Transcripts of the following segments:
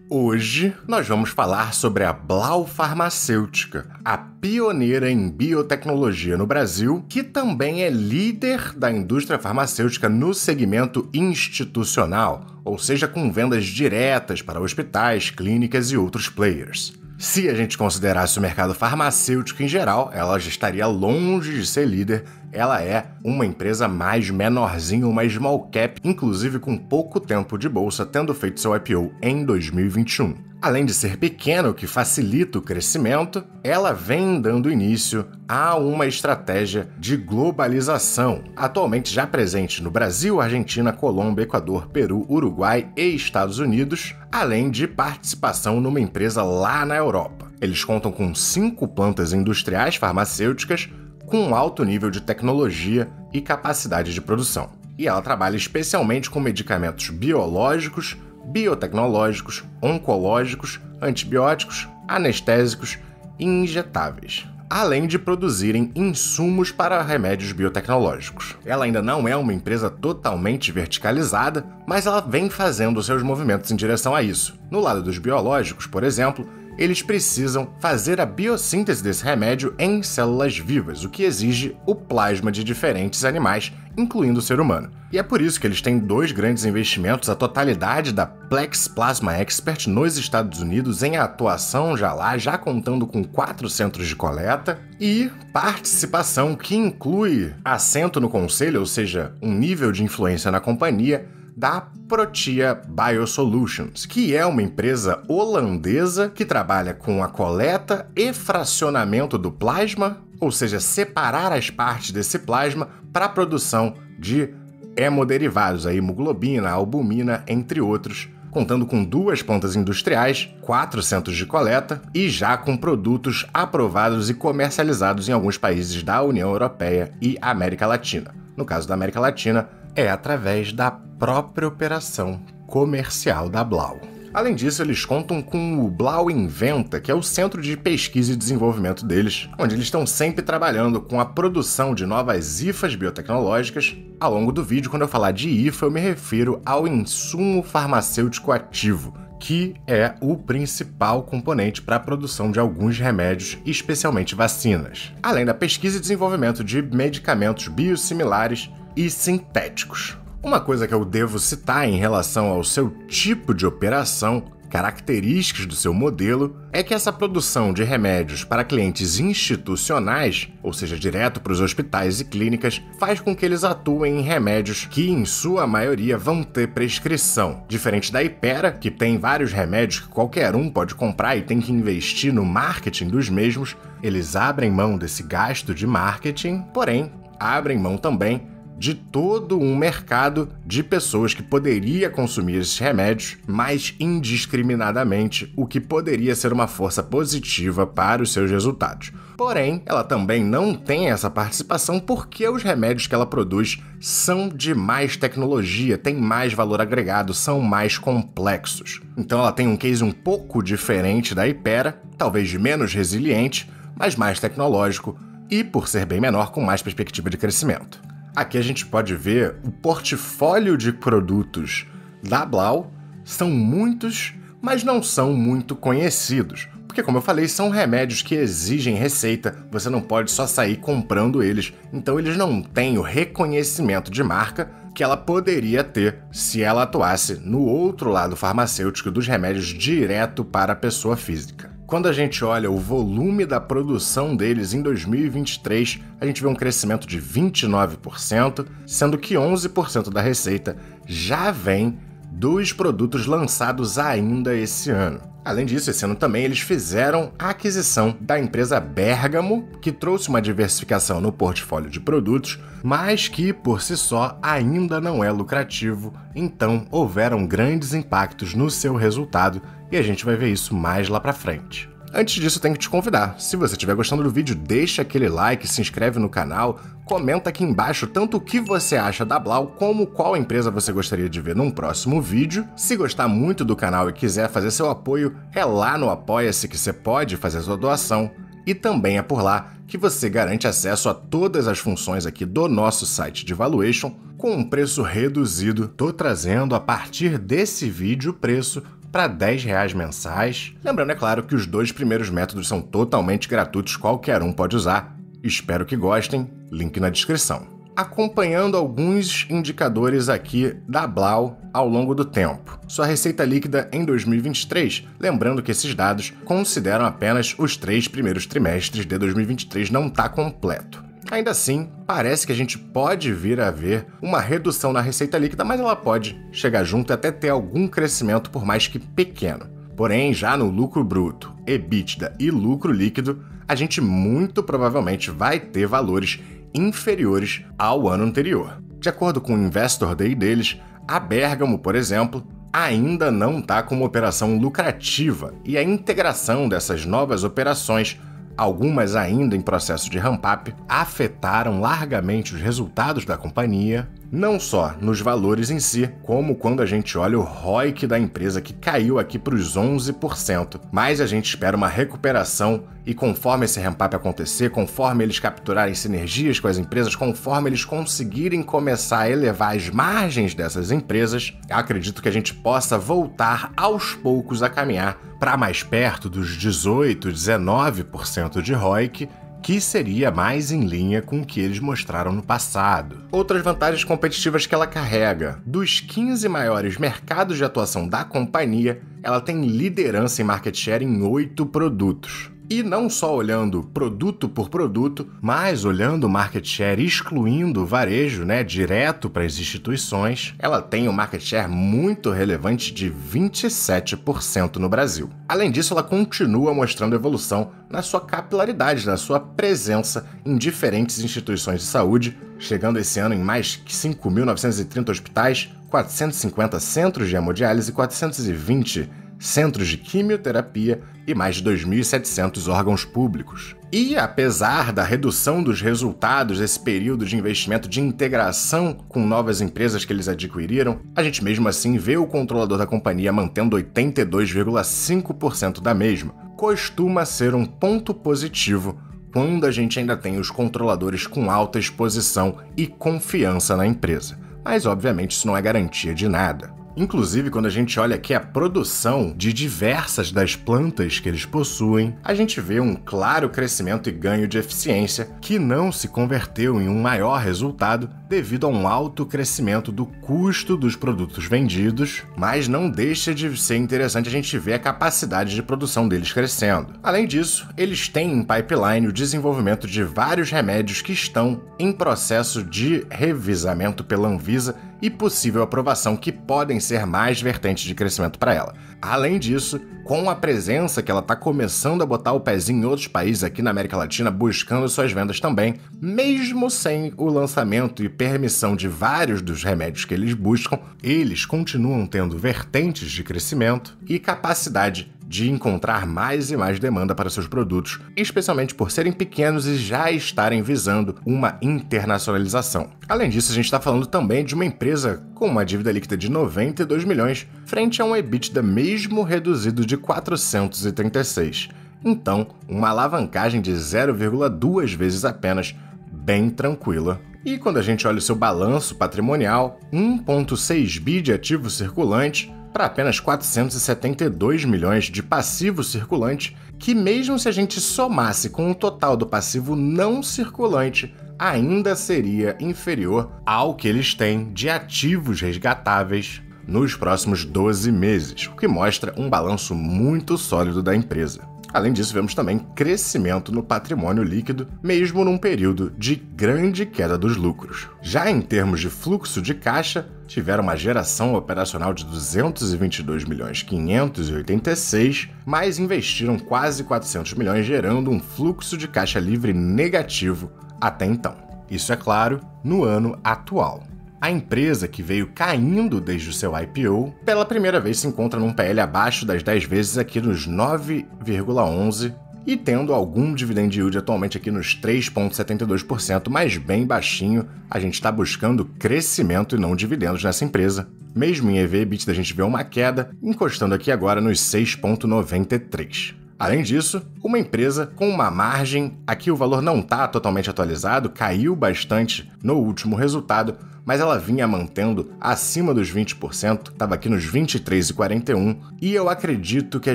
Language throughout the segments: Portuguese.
Hoje nós vamos falar sobre a Blau Farmacêutica, a pioneira em biotecnologia no Brasil, que também é líder da indústria farmacêutica no segmento institucional, ou seja, com vendas diretas para hospitais, clínicas e outros players. Se a gente considerasse o mercado farmacêutico em geral, ela já estaria longe de ser líder. Ela é uma empresa mais menorzinha, uma small cap, inclusive com pouco tempo de bolsa, tendo feito seu IPO em 2021. Além de ser pequena, o que facilita o crescimento, ela vem dando início a uma estratégia de globalização, atualmente já presente no Brasil, Argentina, Colômbia, Equador, Peru, Uruguai e Estados Unidos, além de participação numa empresa lá na Europa. Eles contam com 5 plantas industriais farmacêuticas com alto nível de tecnologia e capacidade de produção. E ela trabalha especialmente com medicamentos biológicos, biotecnológicos, oncológicos, antibióticos, anestésicos e injetáveis, além de produzirem insumos para remédios biotecnológicos. Ela ainda não é uma empresa totalmente verticalizada, mas ela vem fazendo seus movimentos em direção a isso. No lado dos biológicos, por exemplo, eles precisam fazer a biossíntese desse remédio em células vivas, o que exige o plasma de diferentes animais, incluindo o ser humano. E é por isso que eles têm 2 grandes investimentos, a totalidade da Plex Plasma Expert nos Estados Unidos em atuação já contando com 4 centros de coleta, e participação que inclui assento no conselho, ou seja, um nível de influência na companhia, da Protea Biosolutions, que é uma empresa holandesa que trabalha com a coleta e fracionamento do plasma, ou seja, separar as partes desse plasma para a produção de hemoderivados, a hemoglobina, a albumina, entre outros, contando com 2 plantas industriais, 4 centros de coleta e já com produtos aprovados e comercializados em alguns países da União Europeia e América Latina. No caso da América Latina, é através da própria operação comercial da Blau. Além disso, eles contam com o Blau Inventa, que é o centro de pesquisa e desenvolvimento deles, onde eles estão sempre trabalhando com a produção de novas IFAs biotecnológicas. Ao longo do vídeo, quando eu falar de IFA, eu me refiro ao insumo farmacêutico ativo, que é o principal componente para a produção de alguns remédios, especialmente vacinas, além da pesquisa e desenvolvimento de medicamentos biosimilares e sintéticos. Uma coisa que eu devo citar em relação ao seu tipo de operação, características do seu modelo, é que essa produção de remédios para clientes institucionais, ou seja, direto para os hospitais e clínicas, faz com que eles atuem em remédios que, em sua maioria, vão ter prescrição. Diferente da Hypera, que tem vários remédios que qualquer um pode comprar e tem que investir no marketing dos mesmos, eles abrem mão desse gasto de marketing, porém, abrem mão também de todo um mercado de pessoas que poderia consumir esses remédios mais indiscriminadamente, o que poderia ser uma força positiva para os seus resultados. Porém, ela também não tem essa participação porque os remédios que ela produz são de mais tecnologia, têm mais valor agregado, são mais complexos. Então ela tem um case um pouco diferente da Hypera, talvez menos resiliente, mas mais tecnológico e, por ser bem menor, com mais perspectiva de crescimento. Aqui a gente pode ver o portfólio de produtos da Blau. São muitos, mas não são muito conhecidos. Porque, como eu falei, são remédios que exigem receita, você não pode só sair comprando eles. Então eles não têm o reconhecimento de marca que ela poderia ter se ela atuasse no outro lado farmacêutico dos remédios direto para a pessoa física. Quando a gente olha o volume da produção deles em 2023, a gente vê um crescimento de 29%, sendo que 11% da receita já vem dos produtos lançados ainda esse ano. Além disso, esse ano também eles fizeram a aquisição da empresa Bergamo, que trouxe uma diversificação no portfólio de produtos, mas que, por si só, ainda não é lucrativo, então houveram grandes impactos no seu resultado e a gente vai ver isso mais lá pra frente. Antes disso, eu tenho que te convidar. Se você estiver gostando do vídeo, deixa aquele like, se inscreve no canal, comenta aqui embaixo tanto o que você acha da Blau, como qual empresa você gostaria de ver num próximo vídeo. Se gostar muito do canal e quiser fazer seu apoio, é lá no Apoia-se que você pode fazer sua doação. E também é por lá que você garante acesso a todas as funções aqui do nosso site de valuation com um preço reduzido. Tô trazendo a partir desse vídeo o preço para R$10 mensais. Lembrando, é claro, que os 2 primeiros métodos são totalmente gratuitos, qualquer um pode usar. Espero que gostem, link na descrição. Acompanhando alguns indicadores aqui da Blau ao longo do tempo. Sua receita líquida em 2023, lembrando que esses dados consideram apenas os 3 primeiros trimestres de 2023, não está completo. Ainda assim, parece que a gente pode vir a ver uma redução na receita líquida, mas ela pode chegar junto e até ter algum crescimento, por mais que pequeno. Porém, já no lucro bruto, EBITDA e lucro líquido, a gente muito provavelmente vai ter valores inferiores ao ano anterior. De acordo com o Investor Day deles, a Bergamo, por exemplo, ainda não está com uma operação lucrativa e a integração dessas novas operações, algumas ainda em processo de ramp-up, afetaram largamente os resultados da companhia, não só nos valores em si, como quando a gente olha o ROIC da empresa, que caiu aqui para os 11%. Mas a gente espera uma recuperação e conforme esse ramp-up acontecer, conforme eles capturarem sinergias com as empresas, conforme eles conseguirem começar a elevar as margens dessas empresas, acredito que a gente possa voltar aos poucos a caminhar para mais perto dos 18%, 19% de ROIC, que seria mais em linha com o que eles mostraram no passado. Outras vantagens competitivas que ela carrega: dos 15 maiores mercados de atuação da companhia, ela tem liderança em market share em 8 produtos. E não só olhando produto por produto, mas olhando o market share excluindo o varejo, direto para as instituições, ela tem um market share muito relevante de 27% no Brasil. Além disso, ela continua mostrando evolução na sua capilaridade, na sua presença em diferentes instituições de saúde, chegando esse ano em mais que 5.930 hospitais, 450 centros de hemodiálise e 420 centros de quimioterapia e mais de 2.700 órgãos públicos. E apesar da redução dos resultados desse período de investimento de integração com novas empresas que eles adquiriram, a gente mesmo assim vê o controlador da companhia mantendo 82,5% da mesma. Costuma ser um ponto positivo quando a gente ainda tem os controladores com alta exposição e confiança na empresa. Mas obviamente isso não é garantia de nada. Inclusive, quando a gente olha aqui a produção de diversas das plantas que eles possuem, a gente vê um claro crescimento e ganho de eficiência que não se converteu em um maior resultado devido a um alto crescimento do custo dos produtos vendidos, mas não deixa de ser interessante a gente ver a capacidade de produção deles crescendo. Além disso, eles têm em pipeline o desenvolvimento de vários remédios que estão em processo de revisamento pela Anvisa e possível aprovação, que podem ser mais vertentes de crescimento para ela. Além disso, com a presença que ela está começando a botar o pezinho em outros países aqui na América Latina, buscando suas vendas também, mesmo sem o lançamento e permissão de vários dos remédios que eles buscam, eles continuam tendo vertentes de crescimento e capacidade de encontrar mais e mais demanda para seus produtos, especialmente por serem pequenos e já estarem visando uma internacionalização. Além disso, a gente está falando também de uma empresa com uma dívida líquida de 92 milhões, frente a um EBITDA mesmo reduzido de 436. Então, uma alavancagem de 0,2 vezes apenas, bem tranquila. E quando a gente olha o seu balanço patrimonial, 1,6 bi de ativo circulante, para apenas 472 milhões de passivo circulante, que mesmo se a gente somasse com o total do passivo não circulante, ainda seria inferior ao que eles têm de ativos resgatáveis nos próximos 12 meses, o que mostra um balanço muito sólido da empresa. Além disso, vemos também crescimento no patrimônio líquido, mesmo num período de grande queda dos lucros. Já em termos de fluxo de caixa, tiveram uma geração operacional de 222.586, mas investiram quase 400 milhões, gerando um fluxo de caixa livre negativo até então. Isso, é claro, no ano atual. A empresa, que veio caindo desde o seu IPO, pela primeira vez se encontra num PL abaixo das 10 vezes aqui nos 9,11 e tendo algum dividend yield atualmente aqui nos 3,72%, mas bem baixinho. A gente está buscando crescimento e não dividendos nessa empresa. Mesmo em EV/EBITDA a gente vê uma queda, encostando aqui agora nos 6,93. Além disso, uma empresa com uma margem, aqui o valor não está totalmente atualizado, caiu bastante no último resultado, mas ela vinha mantendo acima dos 20%, estava aqui nos 23,41%, e eu acredito que a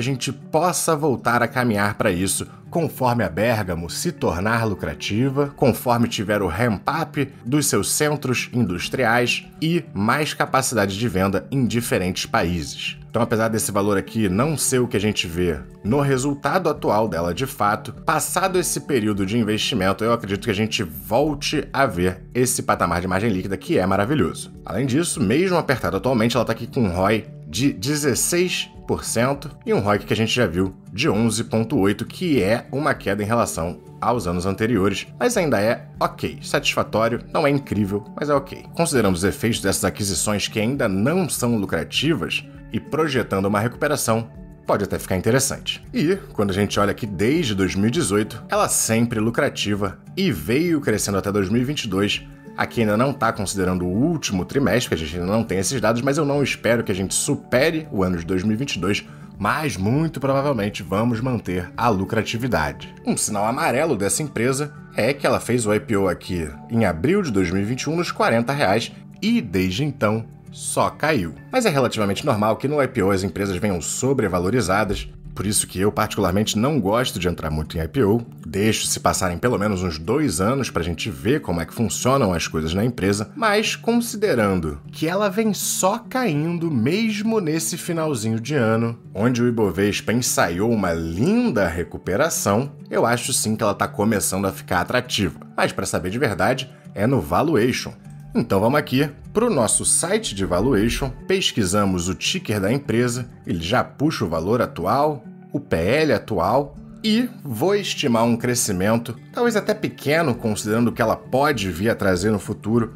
gente possa voltar a caminhar para isso conforme a Bergamo se tornar lucrativa, conforme tiver o ramp-up dos seus centros industriais e mais capacidade de venda em diferentes países. Então, apesar desse valor aqui não ser o que a gente vê no resultado atual dela de fato, passado esse período de investimento, eu acredito que a gente volte a ver esse patamar de margem líquida que é maravilhoso. Além disso, mesmo apertado atualmente, ela está aqui com um ROI de 16% e um ROIC que a gente já viu de 11,8%, que é uma queda em relação aos anos anteriores, mas ainda é ok, satisfatório, não é incrível, mas é ok. Considerando os efeitos dessas aquisições que ainda não são lucrativas e projetando uma recuperação, pode até ficar interessante. E, quando a gente olha aqui desde 2018, ela sempre lucrativa e veio crescendo até 2022, aqui ainda não está considerando o último trimestre, porque a gente ainda não tem esses dados, mas eu não espero que a gente supere o ano de 2022, mas muito provavelmente vamos manter a lucratividade. Um sinal amarelo dessa empresa é que ela fez o IPO aqui em abril de 2021 nos R$40 e desde então só caiu. Mas é relativamente normal que no IPO as empresas venham sobrevalorizadas, por isso que eu particularmente não gosto de entrar muito em IPO, deixo se passarem pelo menos uns 2 anos para a gente ver como é que funcionam as coisas na empresa, mas considerando que ela vem só caindo mesmo nesse finalzinho de ano, onde o Ibovespa ensaiou uma linda recuperação, eu acho sim que ela está começando a ficar atrativa. Mas para saber de verdade, é no Valuation. Então vamos aqui para o nosso site de Valuation, pesquisamos o ticker da empresa, ele já puxa o valor atual, o PL atual e vou estimar um crescimento, talvez até pequeno, considerando o que ela pode vir a trazer no futuro.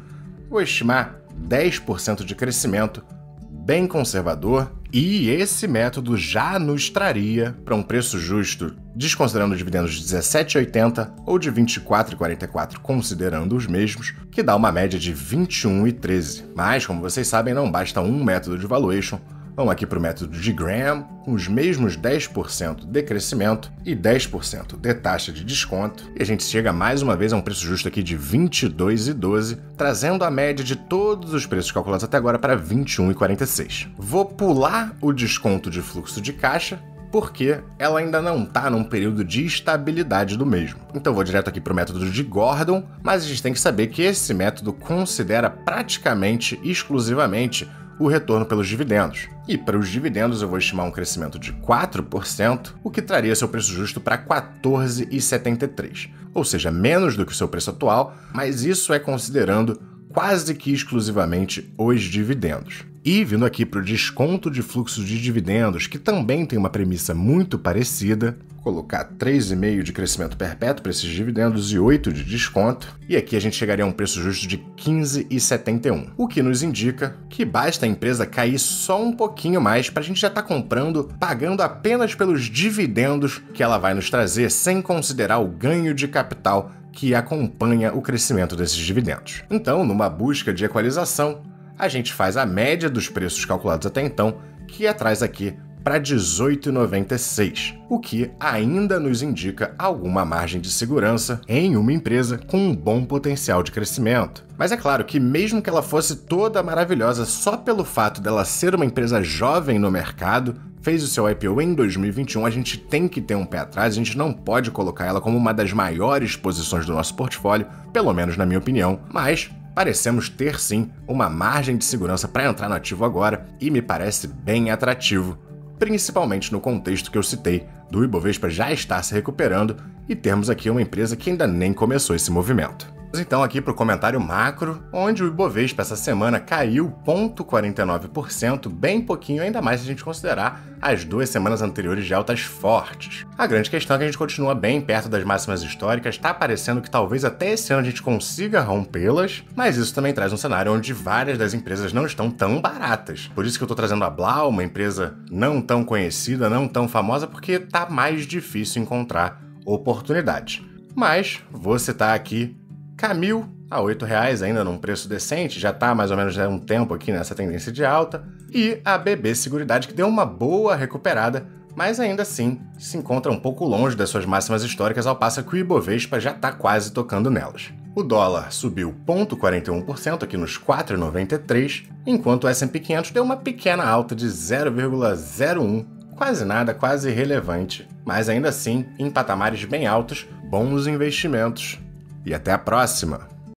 Vou estimar 10% de crescimento, bem conservador, e esse método já nos traria para um preço justo, desconsiderando os dividendos de 17,80 ou de 24,44, considerando os mesmos, que dá uma média de 21,13. Mas, como vocês sabem, não basta um método de valuation. Vamos aqui para o método de Graham, com os mesmos 10% de crescimento e 10% de taxa de desconto, e a gente chega mais uma vez a um preço justo aqui de 22,12, trazendo a média de todos os preços calculados até agora para 21,46. Vou pular o desconto de fluxo de caixa, porque ela ainda não está num período de estabilidade do mesmo. Então vou direto aqui para o método de Gordon, mas a gente tem que saber que esse método considera praticamente exclusivamente o retorno pelos dividendos. E para os dividendos eu vou estimar um crescimento de 4%, o que traria seu preço justo para 14,73, ou seja, menos do que o seu preço atual, mas isso é considerando quase que exclusivamente os dividendos. E vindo aqui para o desconto de fluxo de dividendos, que também tem uma premissa muito parecida, colocar 3,5% de crescimento perpétuo para esses dividendos e 8% de desconto, e aqui a gente chegaria a um preço justo de 15,71, o que nos indica que basta a empresa cair só um pouquinho mais para a gente já estar comprando, pagando apenas pelos dividendos que ela vai nos trazer, sem considerar o ganho de capital que acompanha o crescimento desses dividendos. Então, numa busca de equalização, a gente faz a média dos preços calculados até então, que traz aqui para 18,96, o que ainda nos indica alguma margem de segurança em uma empresa com um bom potencial de crescimento. Mas é claro que mesmo que ela fosse toda maravilhosa só pelo fato dela ser uma empresa jovem no mercado, fez o seu IPO em 2021, a gente tem que ter um pé atrás, a gente não pode colocar ela como uma das maiores posições do nosso portfólio, pelo menos na minha opinião, mas parecemos ter sim uma margem de segurança para entrar no ativo agora e me parece bem atrativo, principalmente no contexto que eu citei do Ibovespa já estar se recuperando e termos aqui uma empresa que ainda nem começou esse movimento. Então aqui para o comentário macro, onde o Ibovespa essa semana caiu 0,49%, bem pouquinho, ainda mais se a gente considerar as 2 semanas anteriores de altas fortes. A grande questão é que a gente continua bem perto das máximas históricas, está parecendo que talvez até esse ano a gente consiga rompê-las, mas isso também traz um cenário onde várias das empresas não estão tão baratas. Por isso que eu estou trazendo a Blau, uma empresa não tão conhecida, não tão famosa, porque está mais difícil encontrar oportunidades. Mas vou citar aqui Camil, a R$8 ainda num preço decente, já está mais ou menos há um tempo aqui nessa tendência de alta, e a BB Seguridade, que deu uma boa recuperada, mas ainda assim se encontra um pouco longe das suas máximas históricas, ao passo que o Ibovespa já está quase tocando nelas. O dólar subiu 0,41% aqui nos 4,93, enquanto o S&P 500 deu uma pequena alta de 0,01%, quase nada, quase irrelevante, mas ainda assim em patamares bem altos, bons investimentos. E até a próxima!